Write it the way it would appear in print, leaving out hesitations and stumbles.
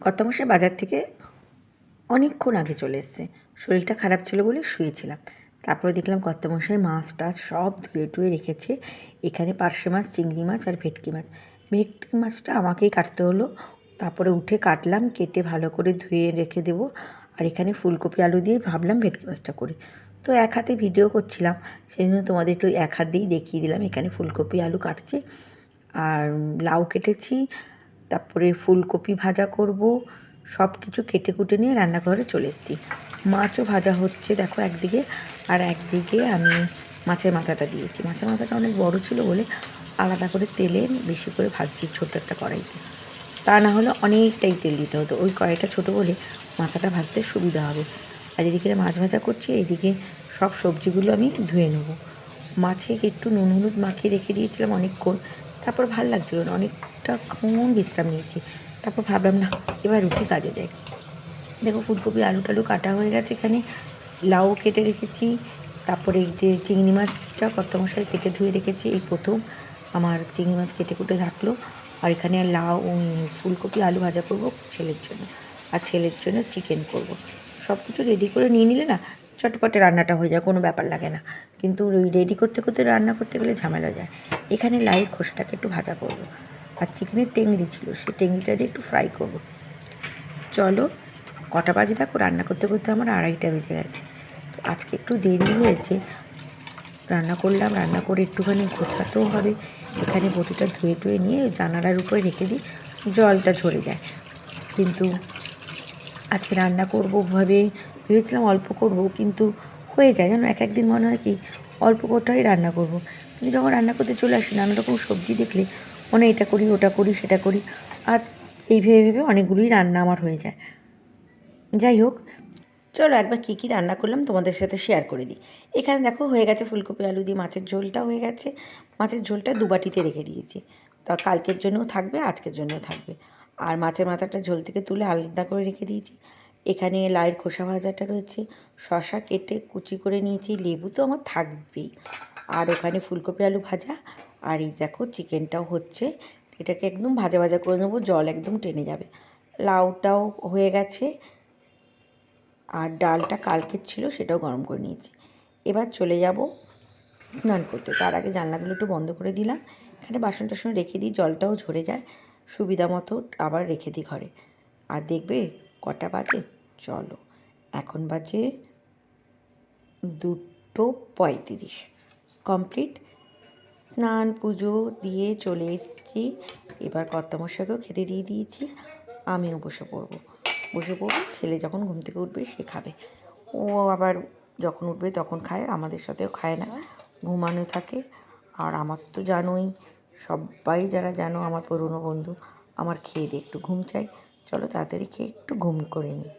কর্তামশাই বাজার থেকে অনেকক্ষণ আগে চলে এসছে। শরীরটা খারাপ ছিল বলে শুয়েছিলাম। তারপরে দেখলাম কর্তামশাই মাছ টাছ সব ধুয়ে টুয়ে রেখেছে। এখানে পার্শে মাছ, চিংড়ি মাছ আর ভেটকি মাছ। ভেটকি মাছটা আমাকেই কাটতে হলো। তারপরে উঠে কাটলাম, কেটে ভালো করে ধুয়ে রেখে দেবো। আর এখানে ফুলকপি আলু দিয়ে ভাবলাম ভেটকি মাছটা করি। তো এক হাতে ভিডিও করছিলাম, সেই জন্য তোমাদের একটু এক হাত দিয়েই দেখিয়ে দিলাম। এখানে ফুলকপি আলু কাটছি আর লাউ কেটেছি, তারপরে ফুলকপি ভাজা করব। সব কিছু কেটে কুটে নিয়ে রান্নাঘরে চলে এসেছি। মাছও ভাজা হচ্ছে দেখো একদিকে, আর একদিকে আমি মাছের মাথাটা দিয়েছি। মাছের মাথাটা অনেক বড় ছিল বলে আলাদা করে তেলে বেশি করে ভাজছি ছোটো একটা কড়াইতে। তা না হলে অনেকটাই তেল দিতে হতো, ওই কড়াইটা ছোটো বলে মাথাটা ভাজতে সুবিধা হবে। আর এদিকে মাছ ভাজা করছি, এদিকে সব সবজিগুলো আমি ধুয়ে নেব। মাছে একটু নুন হলুদ মাখিয়ে রেখে দিয়েছিলাম অনেকক্ষণ। তারপর ভাল লাগছিল না, অনেকটাক্ষণ বিশ্রাম নিয়েছি। তারপর ভাবলাম না, এবার উঠে কাজে যাই। দেখো ফুলকপি আলু টালু কাটা হয়ে গেছে, এখানে লাউ কেটে রেখেছি। তারপরে এই যে চিংড়ি মাছটা কর্তামশাই কেটে ধুয়ে রেখেছি, এই প্রথম আমার চিংড়ি মাছ কেটে কুটে থাকলো। আর এখানে লাউ ফুলকপি আলু ভাজা করব ছেলের জন্য, আর ছেলের জন্য চিকেন করব। সব কিছু রেডি করে নিয়ে নিলে না চটপটে রান্নাটা হয়ে যায়, কোনো ব্যাপার লাগে না। কিন্তু ওই রেডি করতে করতে রান্না করতে গেলে ঝামেলা যায়। এখানে লাউয়ের খোসাটাকে একটু ভাজা করব, আর চিকেনের টেংরি ছিল, সেই টেংরিটা দিয়ে একটু ফ্রাই করব। চলো কটা বাজে দেখো, রান্না করতে করতে আমার 2:30 বেজে গেছে। তো আজকে একটু দেরি হয়েছে। রান্না করলাম, রান্না করে একটুখানি গোছাতেও হবে। এখানে বটিটা ধুয়ে টুয়ে নিয়ে জানালার উপরে রেখে দিই, জলটা ঝরে যায়। কিন্তু আজকে রান্না করবো ভেবেছিলাম অল্প করব, কিন্তু হয়ে যায় জানো, এক একদিন মনে হয় কি অল্প কোটাই রান্না করব। কিন্তু যখন রান্না করতে চলে আসি নানা রকম সবজি দেখলে মনে এটা করি ওটা করি সেটা করি, আর এই ভেবে ভেবে অনেকগুলোই রান্না আমার হয়ে যায়। যাই হোক, চলো একবার কী কী রান্না করলাম তোমাদের সাথে শেয়ার করে দিই। এখানে দেখো হয়ে গেছে ফুলকপি আলু দিয়ে মাছের ঝোলটা হয়ে গেছে। মাছের ঝোলটা 2 বাটিতে রেখে দিয়েছি, তা কালকের জন্যও থাকবে, আজকের জন্যও থাকবে। আর মাছের মাথাটা ঝোল থেকে তুলে আলাদা করে রেখে দিয়েছি। এখানে লাউয়ের খোসা ভাজাটা রয়েছে, শসা কেটে কুচি করে নিয়েছি, লেবু তো আমার থাকবেই। আর ওখানে ফুলকপি আলু ভাজা, আর এই দেখো চিকেনটাও হচ্ছে। এটাকে একদম ভাজা ভাজা করে নেবো, জল একদম টেনে যাবে। লাউটাও হয়ে গেছে, আর ডালটা কালকের ছিল সেটাও গরম করে নিয়েছি। এবার চলে যাব স্নান করতে। তার আগে জানলাগুলো একটু বন্ধ করে দিলাম। এখানে বাসন টাসন রেখে দিই, জলটাও ঝরে যায়, সুবিধা মতো আবার রেখে দিই ঘরে। আর দেখবে কটা বাজে, চলো এখন বাজে 2:35 কমপ্লিট। স্নান পুজো দিয়ে চলে এসেছি। এবার কর্তামশাইকেও খেতে দিয়ে দিয়েছি, আমিও বসে পড়বো। ছেলে যখন ঘুম থেকে উঠবে সে খাবে। ও আবার যখন উঠবে তখন খায়, আমাদের সাথেও খায় না, ঘুমানো থাকে। আর আমার তো জানোই, সবাই যারা জানো আমার পুরনো বন্ধু, আমার খেয়ে দিয়ে একটু ঘুম চাই। চলো তাড়াতাড়ি খেয়ে একটু ঘুম করে নিই।